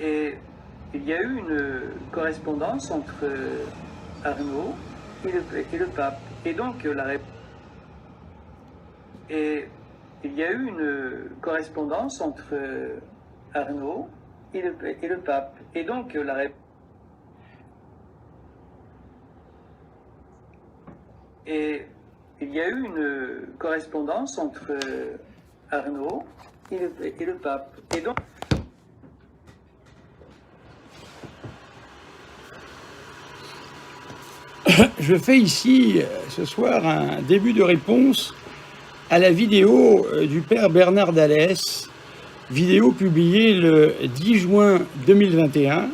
Et il y a eu une correspondance entre Arnaud et le pape. Et donc Et il y a eu une correspondance entre Arnaud et le pape. Et donc Et il y a eu une correspondance entre Arnaud et le pape. Et donc Je fais ici, ce soir, un début de réponse à la vidéo du père Bernard Dallès, vidéo publiée le 10 juin 2021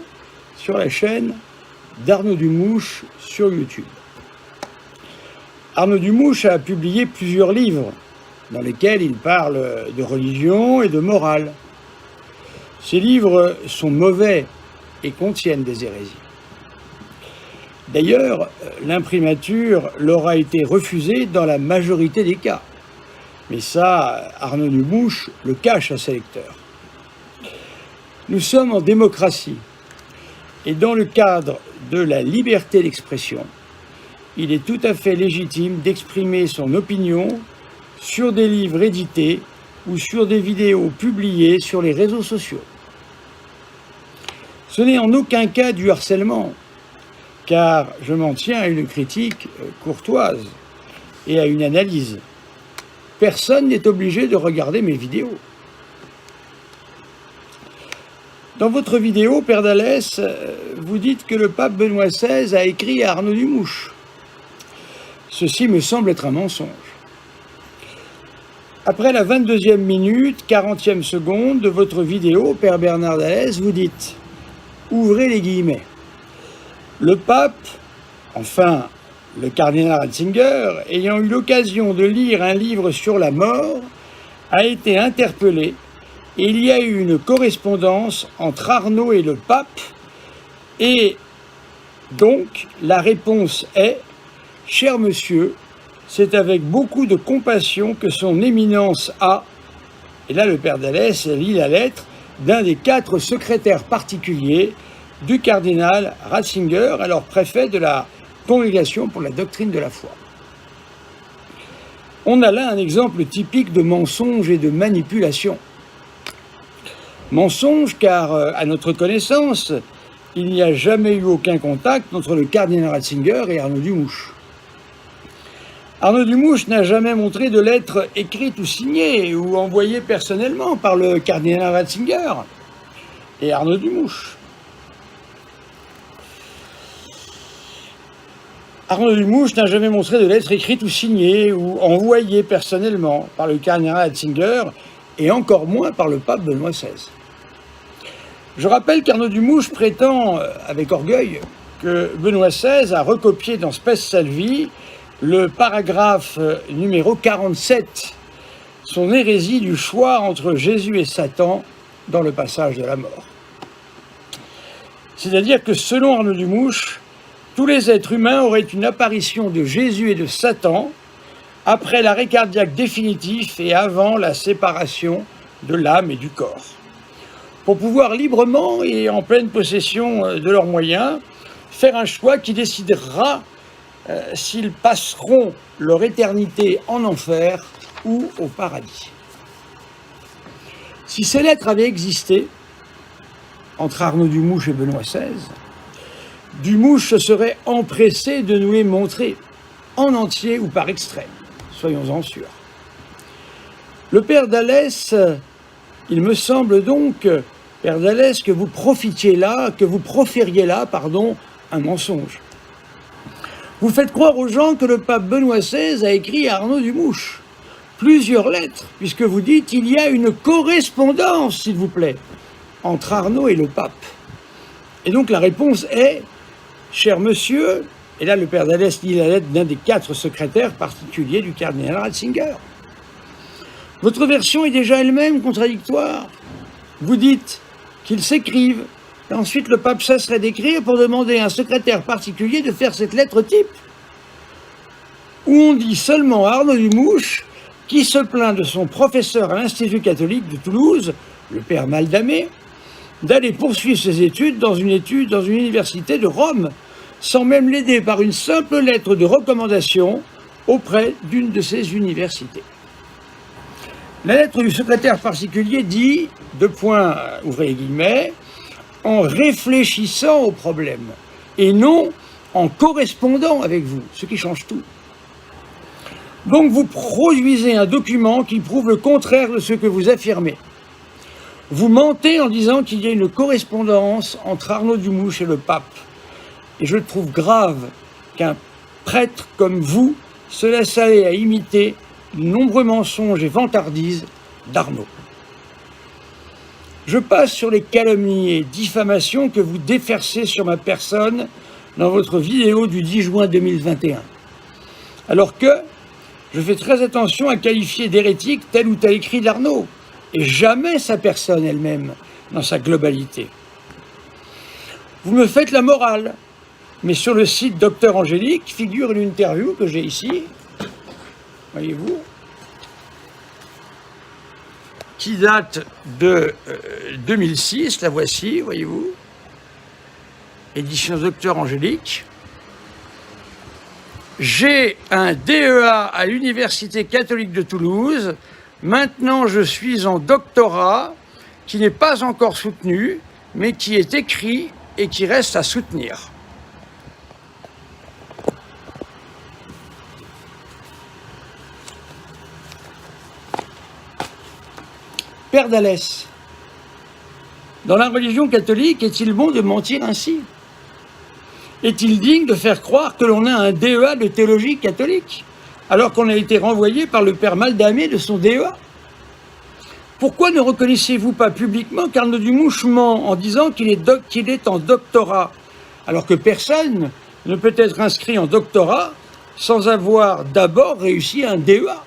sur la chaîne d'Arnaud Dumouche sur YouTube. Arnaud Dumouche a publié plusieurs livres dans lesquels il parle de religion et de morale. Ces livres sont mauvais et contiennent des hérésies. D'ailleurs, l'imprimature leur a été refusée dans la majorité des cas. Mais ça, Arnaud Dumouche le cache à ses lecteurs. Nous sommes en démocratie. Et dans le cadre de la liberté d'expression, il est tout à fait légitime d'exprimer son opinion sur des livres édités ou sur des vidéos publiées sur les réseaux sociaux. Ce n'est en aucun cas du harcèlement, car je m'en tiens à une critique courtoise et à une analyse. Personne n'est obligé de regarder mes vidéos. Dans votre vidéo, Père Dallès, vous dites que le pape Benoît XVI a écrit à Arnaud Dumouche. Ceci me semble être un mensonge. Après la 22e minute, 40e seconde de votre vidéo, Père Bernard Dallès, vous dites, ouvrez les guillemets, le pape, enfin le cardinal Ratzinger, ayant eu l'occasion de lire un livre sur la mort, a été interpellé et il y a eu une correspondance entre Arnaud et le pape et donc la réponse est « Cher monsieur, c'est avec beaucoup de compassion que son éminence a… » Et là, le père Dallès lit la lettre d'un des 4 secrétaires particuliers du cardinal Ratzinger, alors préfet de la Congrégation pour la doctrine de la foi. On a là un exemple typique de mensonge et de manipulation. Mensonge car, à notre connaissance, il n'y a jamais eu aucun contact entre le cardinal Ratzinger et Arnaud Dumouche. Arnaud Dumouche n'a jamais montré de lettres écrites ou signées ou envoyées personnellement par le cardinal Ratzinger et Arnaud Dumouche. Arnaud Dumouche n'a jamais montré de lettres écrites ou signées ou envoyées personnellement par le cardinal Ratzinger et encore moins par le pape Benoît XVI. Je rappelle qu'Arnaud Dumouche prétend avec orgueil que Benoît XVI a recopié dans Spes Salvi le paragraphe numéro 47, son hérésie du choix entre Jésus et Satan dans le passage de la mort. C'est-à-dire que selon Arnaud Dumouche, tous les êtres humains auraient une apparition de Jésus et de Satan après l'arrêt cardiaque définitif et avant la séparation de l'âme et du corps, pour pouvoir librement et en pleine possession de leurs moyens faire un choix qui décidera s'ils passeront leur éternité en enfer ou au paradis. Si ces lettres avaient existé entre Arnaud Dumouche et Benoît XVI, Dumouche se serait empressé de nous les montrer, en entier ou par extrait, soyons-en sûrs. Le père Dallès, il me semble donc, père Dallès, que vous profériez là, un mensonge. Vous faites croire aux gens que le pape Benoît XVI a écrit à Arnaud Dumouche plusieurs lettres, puisque vous dites il y a une correspondance, s'il vous plaît, entre Arnaud et le pape. Et donc la réponse est, cher monsieur, et là le père Dallès lit la lettre d'un des 4 secrétaires particuliers du cardinal Ratzinger. Votre version est déjà elle-même contradictoire. Vous dites qu'ils s'écrivent, et ensuite le pape cesserait d'écrire pour demander à un secrétaire particulier de faire cette lettre type. Où on dit seulement à Arnaud Dumouche, qui se plaint de son professeur à l'Institut catholique de Toulouse, le père Maldamé, d'aller poursuivre ses études dans une université de Rome, sans même l'aider par une simple lettre de recommandation auprès d'une de ces universités. La lettre du secrétaire particulier dit, ouvrez les guillemets, en réfléchissant au problème, et non en correspondant avec vous, ce qui change tout. Donc vous produisez un document qui prouve le contraire de ce que vous affirmez. Vous mentez en disant qu'il y a une correspondance entre Arnaud Dumouche et le pape. Et je trouve grave qu'un prêtre comme vous se laisse aller à imiter de nombreux mensonges et vantardises d'Arnaud. Je passe sur les calomnies et diffamations que vous défercez sur ma personne dans votre vidéo du 10 juin 2021. Alors que je fais très attention à qualifier d'hérétique tel ou tel écrit d'Arnaud, et jamais sa personne elle-même dans sa globalité. Vous me faites la morale, mais sur le site Docteur Angélique figure une interview que j'ai ici, voyez-vous, qui date de 2006, la voici, voyez-vous, édition Docteur Angélique. J'ai un DEA à l'Université catholique de Toulouse. Maintenant, je suis en doctorat qui n'est pas encore soutenu, mais qui est écrit et qui reste à soutenir. Père d'Alès, dans la religion catholique, est-il bon de mentir ainsi? Est-il digne de faire croire que l'on a un DEA de théologie catholique, alors qu'on a été renvoyé par le père Maldamé de son DEA? Pourquoi ne reconnaissez-vous pas publiquement qu'Arnaud Dumouche ment en disant qu'il est en doctorat, alors que personne ne peut être inscrit en doctorat sans avoir d'abord réussi un DEA?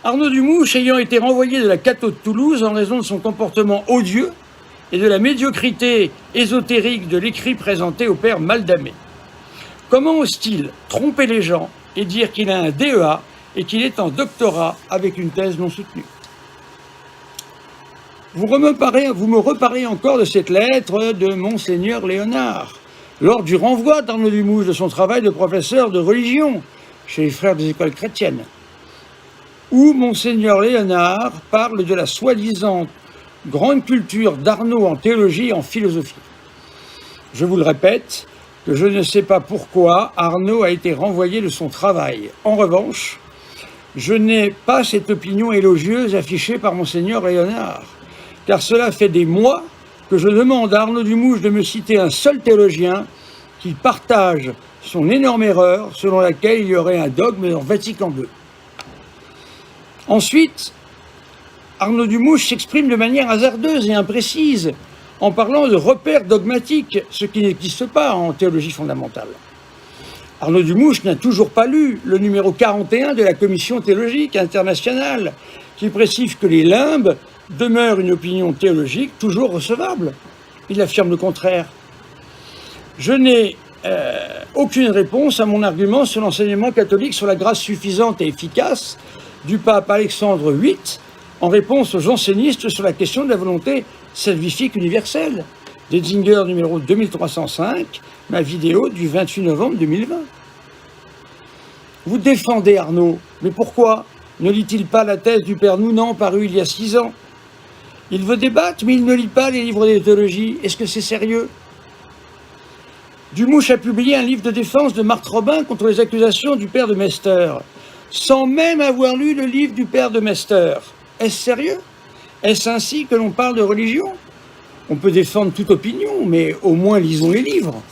Arnaud Dumouche ayant été renvoyé de la Catho de Toulouse en raison de son comportement odieux et de la médiocrité ésotérique de l'écrit présenté au père Maldamé. Comment ose-t-il tromper les gens et dire qu'il a un DEA et qu'il est en doctorat avec une thèse non soutenue? Vous me reparlez encore de cette lettre de Monseigneur Léonard, lors du renvoi d'Arnaud Dumouche de son travail de professeur de religion chez les frères des écoles chrétiennes, où Monseigneur Léonard parle de la soi-disant grande culture d'Arnaud en théologie et en philosophie. Je vous le répète, que je ne sais pas pourquoi Arnaud a été renvoyé de son travail. En revanche, je n'ai pas cette opinion élogieuse affichée par Monseigneur Léonard, car cela fait des mois que je demande à Arnaud Dumouche de me citer un seul théologien qui partage son énorme erreur selon laquelle il y aurait un dogme dans Vatican II. Ensuite, Arnaud Dumouche s'exprime de manière hasardeuse et imprécise en parlant de repères dogmatiques, ce qui n'existe pas en théologie fondamentale. Arnaud Dumouche n'a toujours pas lu le numéro 41 de la Commission théologique internationale qui précise que les limbes demeurent une opinion théologique toujours recevable. Il affirme le contraire. Je n'ai aucune réponse à mon argument sur l'enseignement catholique sur la grâce suffisante et efficace du pape Alexandre VIII en réponse aux jansénistes sur la question de la volonté salvifique universelle. Detzinger numéro 2305, ma vidéo du 28 novembre 2020. Vous défendez Arnaud, mais pourquoi ne lit-il pas la thèse du père Nounan parue il y a 6 ans? Il veut débattre, mais il ne lit pas les livres de théologie. Est-ce que c'est sérieux? Dumouche a publié un livre de défense de Marthe Robin contre les accusations du père de Mester, sans même avoir lu le livre du père de Mester. Est-ce sérieux? Est-ce ainsi que l'on parle de religion? On peut défendre toute opinion, mais au moins lisons les livres.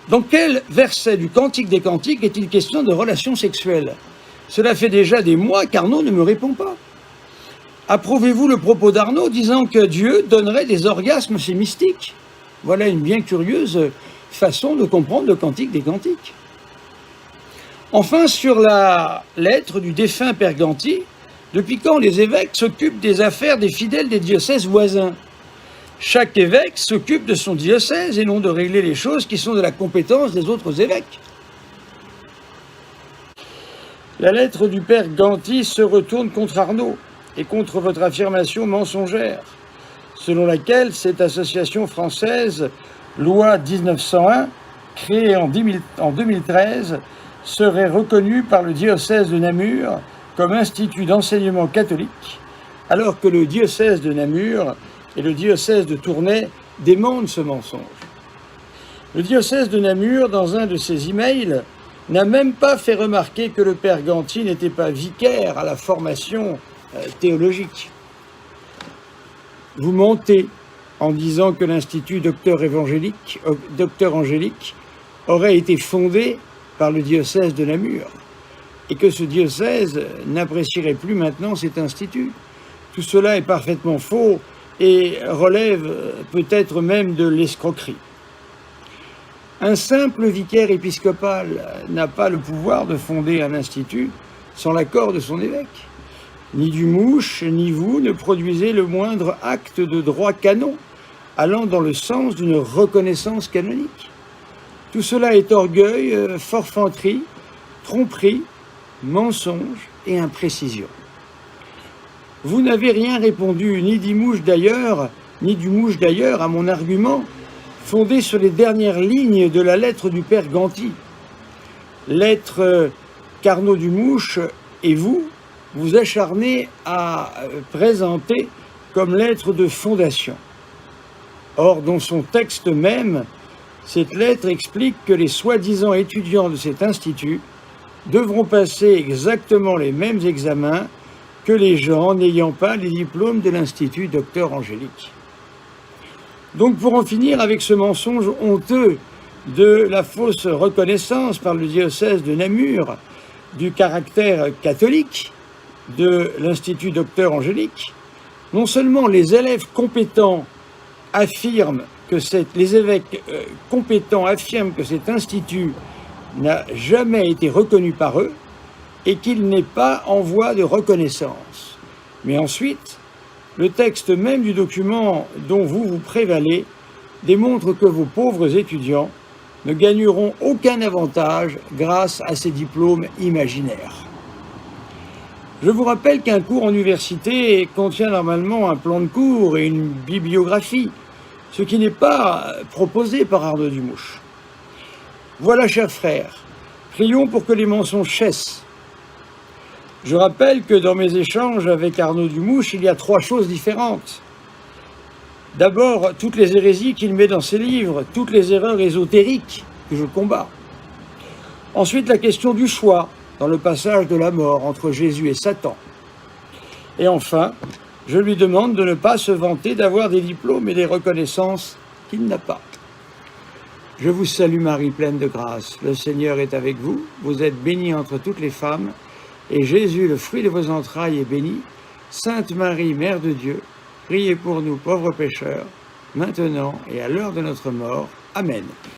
Dans quel verset du Cantique des Cantiques est-il question de relations sexuelles? Cela fait déjà des mois qu'Arnaud ne me répond pas. Approuvez-vous le propos d'Arnaud disant que Dieu donnerait des orgasmes chez mystiques? Voilà une bien curieuse façon de comprendre le Cantique des Cantiques. Enfin, sur la lettre du défunt Père Ganty, depuis quand les évêques s'occupent des affaires des fidèles des diocèses voisins? Chaque évêque s'occupe de son diocèse et non de régler les choses qui sont de la compétence des autres évêques. La lettre du Père Ganty se retourne contre Arnaud. et contre votre affirmation mensongère, selon laquelle cette association française, loi 1901, créée en 2013, serait reconnue par le diocèse de Namur comme institut d'enseignement catholique, alors que le diocèse de Namur et le diocèse de Tournai démentent ce mensonge. Le diocèse de Namur, dans un de ses emails, n'a même pas fait remarquer que le père Ganti n'était pas vicaire à la formation théologique. Vous mentez en disant que l'Institut Docteur Angélique aurait été fondé par le diocèse de Namur et que ce diocèse n'apprécierait plus maintenant cet institut. Tout cela est parfaitement faux et relève peut-être même de l'escroquerie. Un simple vicaire épiscopal n'a pas le pouvoir de fonder un institut sans l'accord de son évêque. Ni Dumouche, ni vous ne produisez le moindre acte de droit canon allant dans le sens d'une reconnaissance canonique. Tout cela est orgueil, forfanterie, tromperie, mensonge et imprécision. Vous n'avez rien répondu, ni Dumouche d'ailleurs, à mon argument fondé sur les dernières lignes de la lettre du père Ganti. Lettre qu'Arnaud Dumouche et vous acharnez à présenter comme lettre de fondation. Or, dans son texte même, cette lettre explique que les soi-disant étudiants de cet institut devront passer exactement les mêmes examens que les gens n'ayant pas les diplômes de l'Institut Docteur Angélique. Donc, pour en finir avec ce mensonge honteux de la fausse reconnaissance par le diocèse de Namur du caractère catholique de l'Institut Docteur Angélique, non seulement les élèves compétents affirment que les évêques compétents affirment que cet institut n'a jamais été reconnu par eux et qu'il n'est pas en voie de reconnaissance. Mais ensuite, le texte même du document dont vous prévalez démontre que vos pauvres étudiants ne gagneront aucun avantage grâce à ces diplômes imaginaires. Je vous rappelle qu'un cours en université contient normalement un plan de cours et une bibliographie, ce qui n'est pas proposé par Arnaud Dumouche. Voilà, chers frères, prions pour que les mensonges cessent. Je rappelle que dans mes échanges avec Arnaud Dumouche, il y a 3 choses différentes. D'abord, toutes les hérésies qu'il met dans ses livres, toutes les erreurs ésotériques que je combats. Ensuite, la question du choix dans le passage de la mort entre Jésus et Satan. Et enfin, je lui demande de ne pas se vanter d'avoir des diplômes et des reconnaissances qu'il n'a pas. Je vous salue Marie, pleine de grâce. Le Seigneur est avec vous. Vous êtes bénie entre toutes les femmes. Et Jésus, le fruit de vos entrailles, est béni. Sainte Marie, Mère de Dieu, priez pour nous pauvres pécheurs, maintenant et à l'heure de notre mort. Amen.